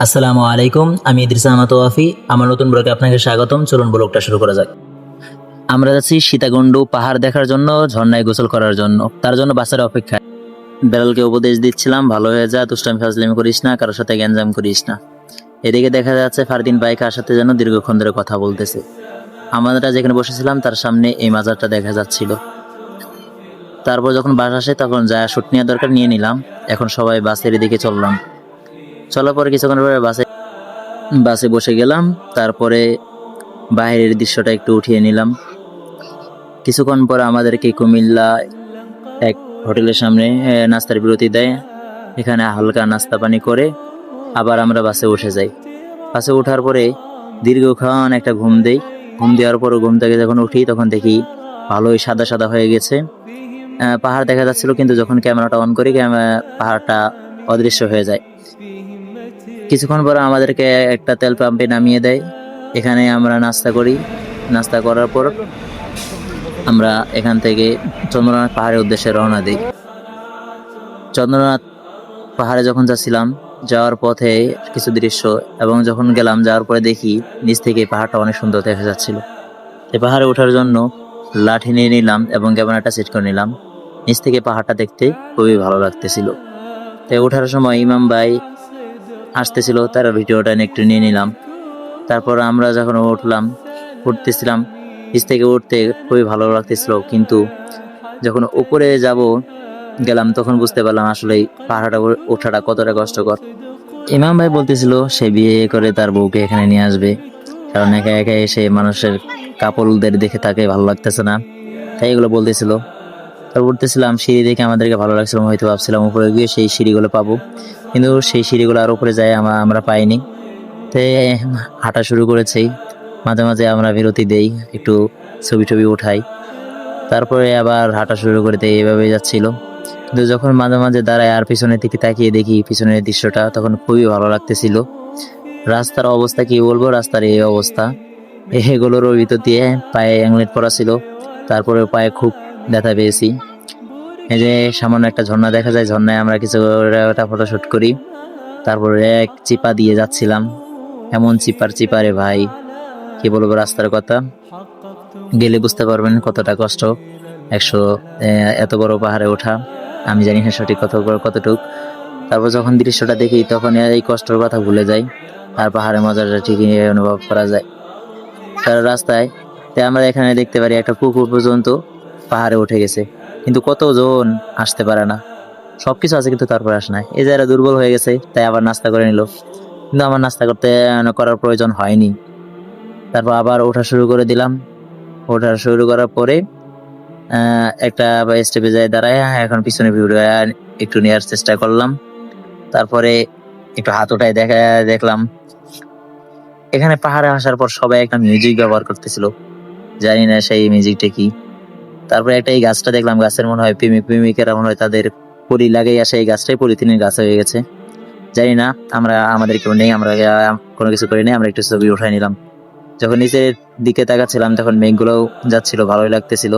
আসসালামু আলাইকুম, আমি ইদ্রিস আহমদ ওয়াফি। আমার নতুন ব্লগে আপনাকে স্বাগতম। চলুন ব্লগটা শুরু করা যাক। আমরা যাচ্ছি সীতাকুণ্ডু পাহাড় দেখার জন্য, ঝর্ণায় গোসল করার জন্য। তার জন্য বাসের অপেক্ষায়। বেলালকে উপদেশ দিচ্ছিলাম, ভালো হয়ে যা, দুষ্টামি ফাজলামি করিস না, কারোর সাথে গ্যাঞ্জাম করিস না। এদিকে দেখা যাচ্ছে ফারদিন ভাই কার সাথে যেন দীর্ঘক্ষণ ধরে কথা বলতেছে। আমরা যেখানে বসেছিলাম তার সামনে এই মাজারটা দেখা যাচ্ছিল। তারপর যখন বাস আসে তখন যা শুট নেওয়ার দরকার নিয়ে নিলাম। এখন সবাই বাসের দিকে চললাম। চলার পরে কিছুক্ষণ পরে বাসে বসে গেলাম। তারপরে বাইরের দৃশ্যটা একটু উঠিয়ে নিলাম। কিছুক্ষণ পর আমাদেরকে কুমিল্লা এক হোটেলের সামনে নাস্তার বিরতি দেয়। এখানে হালকা নাস্তা পানি করে আবার আমরা বাসে উঠে যাই। বাসে ওঠার পরে দীর্ঘক্ষণ একটা ঘুম দেই। ঘুম দেওয়ার পর ঘুম থেকে যখন উঠি তখন দেখি ভালোই সাদা সাদা হয়ে গেছে। পাহাড় দেখা যাচ্ছিল, কিন্তু যখন ক্যামেরাটা অন করি পাহাড়টা অদৃশ্য হয়ে যায়। কিছুক্ষণ পর আমাদেরকে একটা তেল পাম্পে নামিয়ে দেয়। এখানে আমরা নাস্তা করি। নাস্তা করার পর আমরা এখান থেকে চন্দ্রনাথ পাহাড়ের উদ্দেশ্যে রওনা দিই। চন্দ্রনাথ পাহাড়ে যখন যাচ্ছিলাম, যাওয়ার পথে কিছু দৃশ্য, এবং যখন গেলাম যাওয়ার পরে দেখি নিচ থেকে পাহাড়টা অনেক সুন্দর দেখা যাচ্ছিল। এই পাহাড়ে ওঠার জন্য লাঠি নিয়ে নিলাম এবং ক্যামেরাটা সেট করে নিলাম। নিচ থেকে পাহাড়টা দেখতে খুবই ভালো লাগতেছিল। তাই ওঠার সময় ইমাম ভাই আসতেছিল, তার ভিডিওটা একটু নিয়ে নিলাম। তারপর আমরা যখন উঠতেছিলাম, নিচ থেকে উঠতে খুবই ভালো লাগতেছিল, কিন্তু যখন উপরে গেলাম তখন বুঝতে পারলাম আসলে পাহাড়টা ওঠাটা কতটা কষ্টকর। ইমাম ভাই বলতেছিল সে বিয়ে করে তার বউকে এখানে নিয়ে আসবে, কারণ একা একা এসে মানুষের কাপড়দের দেখে তাকে ভালো লাগতেছে না, তাই এগুলো বলতেছিল। তারপর উঠতেছিলাম, সিঁড়ি দেখে আমাদেরকে ভালো লাগছিল, হয়তো ভাবছিলাম উপরে গিয়ে সেই সিঁড়িগুলো পাবো, কিন্তু সেই সিঁড়িগুলো আর উপরে যায় আমরা পাইনি। তাই হাঁটা শুরু করেছি। মাঝে মাঝে আমরা বিরতি দেই, একটু ছবি টবি উঠাই, তারপরে আবার হাঁটা শুরু করতে এইভাবে যাচ্ছিল। কিন্তু যখন মাঝে মাঝে দাঁড়ায় আর পিছনের দিকে তাকিয়ে দেখি পিছনের দৃশ্যটা, তখন খুবই ভালো লাগতেছিল। রাস্তার অবস্থা কি বলবো, রাস্তার এই অবস্থা। এগুলোর ভিতর দিয়ে পায়ে অ্যাংলেট পরা ছিল, তারপরে পায়ে খুব ব্যথা পেয়েছি। এই যে সামান্য একটা ঝর্ণা দেখা যায়, ঝর্ণায় আমরা কিছু ফটোশুট করি। তারপরে এক চিপা দিয়ে যাচ্ছিলাম, এমন চিপারে ভাই কি বলবো, রাস্তার কথা গেলে বুঝতে পারবেন কতটা কষ্ট। এত বড় পাহাড়ে ওঠা, আমি জানি না সঠিক কতটুক। তারপর যখন দৃশ্যটা দেখি তখন এই কষ্টের কথা ভুলে যাই, আর পাহাড়ের মজাটা ঠিকই অনুভব করা যায়। তার রাস্তায় আমরা এখানে দেখতে পারি একটা কুকুর পর্যন্ত পাহাড়ে উঠে গেছে, কিন্তু কতজন আসতে পারে না। সবকিছু আছে কিন্তু তারপর আসে না। এই যারা দুর্বল হয়ে গেছে তাই আবার নাস্তা করে নিল, কিন্তু আমার নাস্তা করার প্রয়োজন হয়নি। তারপর আবার ওঠা শুরু করে দিলাম। ওঠা শুরু করার পরে একটা স্টেপে যায় দাঁড়ায়, এখন পিছনে ভিডিও একটু নেওয়ার চেষ্টা করলাম। তারপরে একটু হাত উঠায় দেখলাম এখানে পাহাড়ে আসার পর সবাই একটা মিউজিক ব্যবহার করতেছিল, জানি না সেই মিউজিকটা কি। তারপরে একটা এই গাছটা দেখলাম, গাছের মনে হয় প্রেমিকেরা মনে হয় তাদের পরি লাগাই আসে, এই গাছটাই পলিথিনের গাছ হয়ে গেছে, জানি না। আমাদের কেউ নেই, আমরা কোনো কিছু করি নাই, আমরা একটু ছবি উঠাই নিলাম। যখন নিচের দিকে তাকাচ্ছিলাম তখন মেঘগুলোও যাচ্ছিল, ভালোই লাগতেছিল।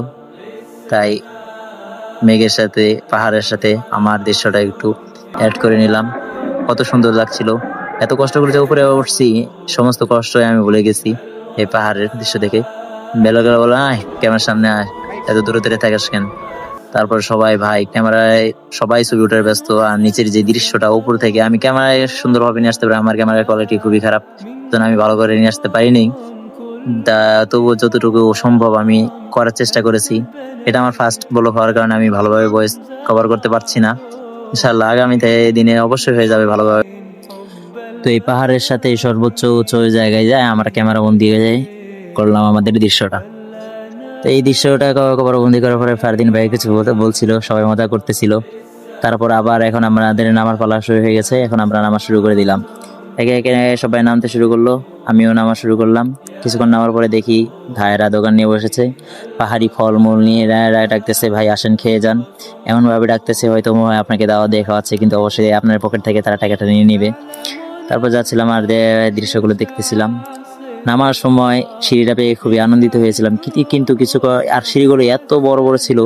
তাই মেঘের সাথে পাহাড়ের সাথে আমার দৃশ্যটা একটু অ্যাড করে নিলাম। কত সুন্দর লাগছিল। এত কষ্ট করে যে উপরে উঠছি, সমস্ত কষ্ট আমি ভুলে গেছি এই পাহাড়ের দৃশ্য দেখে। বেলা বলে আয় ক্যামেরার সামনে আয়, এত দূরে দূরে থাকিস কেন। তারপর সবাই ক্যামেরায় সবাই ছবি ওঠার ব্যস্ত, আর নিচের যে দৃশ্যটা উপর থেকে আমি ক্যামেরায় সুন্দরভাবে নিয়ে আসতে পারি, আমার ক্যামেরার কোয়ালিটি খুবই খারাপ, আমি ভালো করে নিয়ে আসতে পারিনি। তবুও যতটুকু সম্ভব আমি করার চেষ্টা করেছি। এটা আমার ফার্স্ট ব্লগ হওয়ার কারণে আমি ভালোভাবে ভয়েস কভার করতে পারছি না। ইনশাআল্লাহ আগামীতে দিনে অবশ্যই হয়ে যাবে ভালোভাবে। তো এই পাহাড়ের সাথে সর্বোচ্চ উঁচু জায়গায় যায় আমরা ক্যামেরা বন্দি করলাম আমাদের দৃশ্যটা। তো এই দৃশ্যটা কভার বন্দি করার পরে ফারদিন ভাই কিছু বলছিল, সবাই মজা করতেছিল। তারপর আবার এখন আমাদের নামার পালা শুরু হয়ে গেছে, এখন আমরা নামা শুরু করে দিলাম। একে একে সবাই নামতে শুরু করলো, আমিও নামা শুরু করলাম। কিছুক্ষণ নামার পরে দেখি ভাইয়েরা দোকান নিয়ে বসেছে, পাহাড়ি ফলমূল নিয়ে ডাকতেছে, ভাই আসেন খেয়ে যান। এমনভাবে ডাকতেছে হয়তো আপনাকে দাওয়াত দিয়ে খাওয়াচ্ছে, কিন্তু অবশ্যই আপনার পকেট থেকে তারা টাকাটা নিয়ে নিবে। তারপর যাচ্ছিলাম আর দৃশ্যগুলো দেখতেছিলাম। নামার সময় সিঁড়িটা পেয়ে খুবই আনন্দিত হয়েছিলাম, কিন্তু আর সিঁড়িগুলো এত বড় বড় ছিল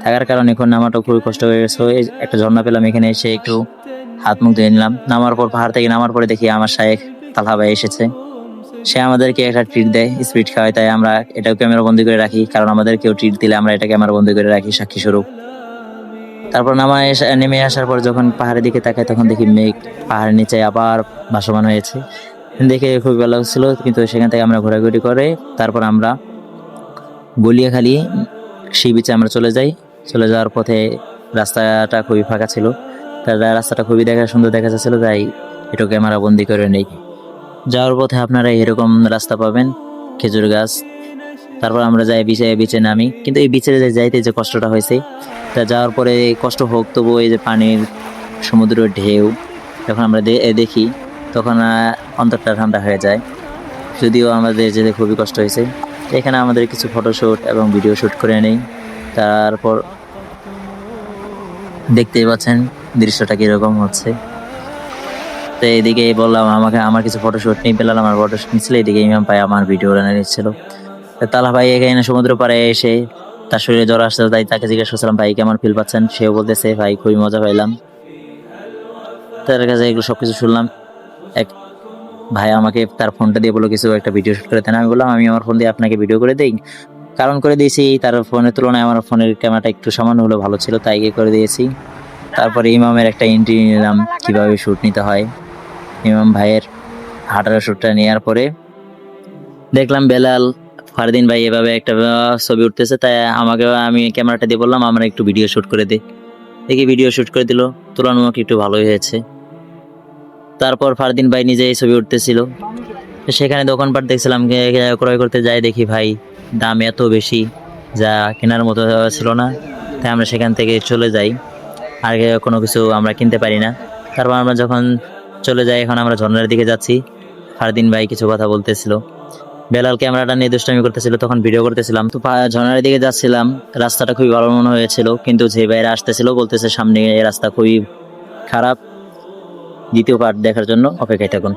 থাকার কারণে এখন নামাটা খুবই কষ্ট হয়ে গেছে। একটা ঝর্ণা পেলাম, এখানে এসে একটু হাত মুখ ধুয়ে নিলাম। নামার পর পাহাড় থেকে নামার পরে দেখি আমার শায়েখ তালহা ভাই এসেছে। সে আমাদেরকে একটা ট্রিট দেয়, স্পিড খাওয়ায়, তাই আমরা এটাও ক্যামেরা বন্দি করে রাখি, কারণ আমাদের কেউ ট্রিট দিলে আমরা এটা ক্যামেরা বন্দি করে রাখি সাক্ষী স্বরূপ। তারপর নেমে আসার পর যখন পাহাড়ের দিকে তাকাই তখন দেখি মেঘ পাহাড়ের নিচে আবার ভাসমান হয়েছে, দেখে খুবই ভালো লাগছিল। কিন্তু সেখান থেকে আমরা ঘোরাঘুরি করে তারপর আমরা গলিয়াখালী সি বিচে আমরা চলে যাই। চলে যাওয়ার পথে রাস্তাটা খুবই ফাঁকা ছিল, তার রাস্তাটা খুবই সুন্দর দেখা যাচ্ছিল, তাই একটু ক্যামেরা বন্দি করে নেই। যাওয়ার পথে আপনারা এরকম রাস্তা পাবেন, খেজুর গাছ। তারপর আমরা যাই বিচে নামি। কিন্তু এই বিচে যাইতে যে কষ্টটা হয়েছে, তা যাওয়ার পরে কষ্ট হোক, তবু এই যে পানির সমুদ্রের ঢেউ যখন আমরা দেখি তখন অন্তরটা ঠান্ডা হয়ে যায়। যদিও আমাদের যেতে খুবই কষ্ট হয়েছে। এখানে আমাদের কিছু ফটোশ্যুট এবং ভিডিও শ্যুট করে নেই। তারপর দেখতেই পাচ্ছেন দৃশ্যটা কীরকম হচ্ছে। তো এইদিকে বললাম আমার কিছু ফটোশ্যুট নিয়ে পেলাম, আমার ফটোশ্যুট নিচ্ছিল, এইদিকে ইমাম ভাই আমার ভিডিও নিচ্ছিল। তালহা ভাই এখানে সমুদ্র পাড়ে এসে তার শরীরে জ্বর আসছে, তাই তাকে জিজ্ঞেস করছিলাম ভাই কেমন ফিল পাচ্ছেন। সেও বলতেছে ভাই খুবই মজা পাইলাম। তার কাছে এগুলো সবকিছু শুনলাম। এক ভাই আমাকে তার ফোনটা দিয়ে বললো কিছু একটা ভিডিও শুট করে দেন। আমি বললাম আমি আমার ফোন দিয়ে আপনাকে ভিডিও করে দিই, কারণ করে দিয়েছি তার ফোনের তুলনায় আমার ফোনের ক্যামেরাটা একটু সামান্য হলেও ভালো ছিল, তাই করে দিয়েছি। তারপরে ইমামের একটা এন্ট্রি নিলাম কিভাবে শ্যুট নিতে হয়। ইমাম ভাইয়ের হাঁটার শ্যুটটা নেওয়ার পরে দেখলাম বেলাল ফারদিন ভাই এভাবে একটা ছবি উঠতেছে, তাই আমি ক্যামেরাটা দিয়ে বললাম আমরা একটু ভিডিও শ্যুট করে দিই। দেখি ভিডিও শ্যুট করে দিল, তুলনামূলক একটু ভালোই হয়েছে। তারপর ফারদিন ভাই নিজে এই ছবি উঠতেছিল, সেখানে দোকানপাট দেখছিলাম, ক্রয় করতে যাই দেখি ভাই দাম এত বেশি যা কেনার মতো ছিল না, তাই আমরা সেখান থেকে চলে যাই, আর কোনো কিছু আমরা কিনতে পারি না। তারপর আমরা যখন চলে যাই, এখন আমরা ঝর্ণার দিকে যাচ্ছি। ফারদিন ভাই কিছু কথা বলতেছিল, বেলাল ক্যামেরাটা নিয়ে দুষ্টামি করতেছিল, তখন ভিডিও করতেছিলাম। তো ঝর্ণার দিকে যাচ্ছিলাম, রাস্তাটা খুবই ভালো মনে হয়েছিল, কিন্তু যে বাইরে আসতেছিল বলতেছে সামনে এই রাস্তা খুবই খারাপ। দ্বিতীয় পার্ট দেখার জন্য অপেক্ষায় থাকুন।